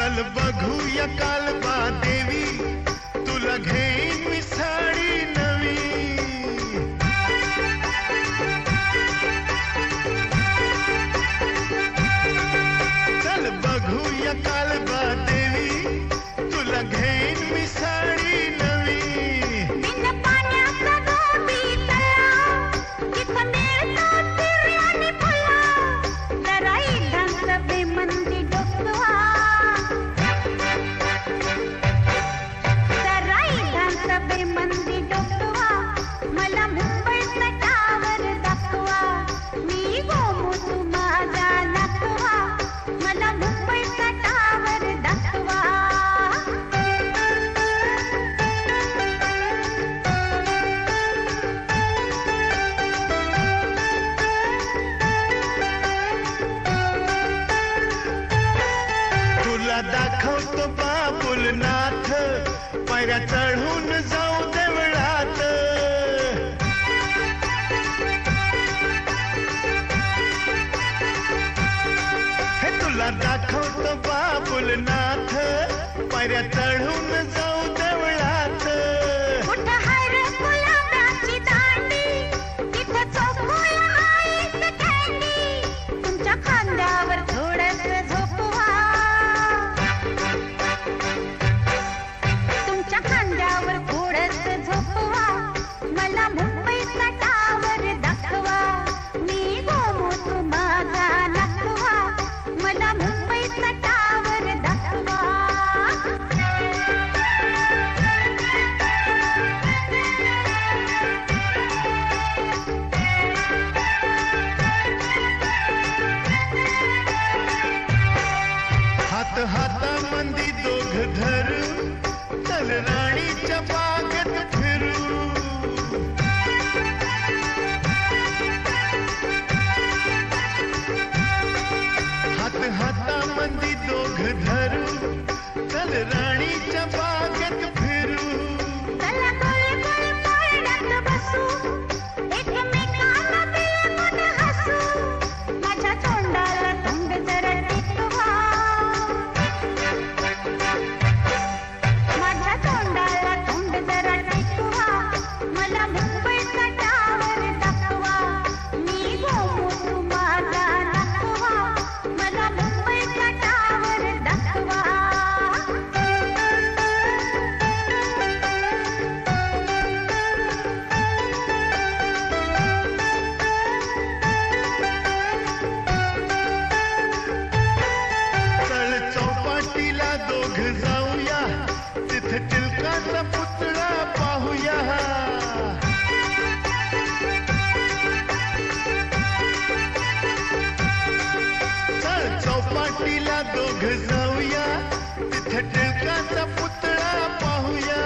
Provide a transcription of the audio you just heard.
चल बघूया कालबा देवी, तुला घेईन मी साडी नवी. चल बघूया कालबा देवी, तुला घेईन मी साडी नवी. बिन पाण्याचा धोबी तलाव, तिथं मिळतं तिर्याणी फुलं, जराई ढांच बेमंदी डोकवा, जराई ढांच बेमंदी डोकवा, मला मुंबईचा टावर दाखवा, मी गोमू तू माझा नातवा, मला मुंबईचा टावर दाखवा. तुला दाखवतो बाबुलनाथ, पायऱ्या चढून जाऊ देवळात. हे तुला दाखवतो बाबुलनाथ, पायऱ्या चढून जाऊ देवळात. कुठं हाय रे गुलाबाची दांडी, तिथं चौकोला आईस कँडी, तुमच्या खांद्यावर थोडंसं झोपवा, तुमच्या खांद्यावर थोडंसं झोपवा, मला मुंबईचा टावर दाखवा, मी गोमू तू माझा नातवा, मला मुंबईचा टावर दाखवा. हात हातामंदी दोघ धरू, चल राणीच्या बागेत फिरू. हात हातामंदी दोघ धरू, चल राणीच्या बागेत फिरू. चला गोळे गोळे पारड्यात बसू, एकमेकाला बिलगून हसू, माझ्या तोंडाला तोंड जरा टेकवा, माझ्या तोंडाला तोंड जरा टेकवा, मला मुंबईचा टावर दाखवा, मी गोमू तू माझा नातवा, मला मुंबईचा टावर दाखवा. चल चौपाटीला दोघ जाऊया, तिथे टिळकाचा पुतळा पाहूया. चल चौपाटीला दोघ जाऊया, तिथे टिळकाचा पुतळा पाहूया.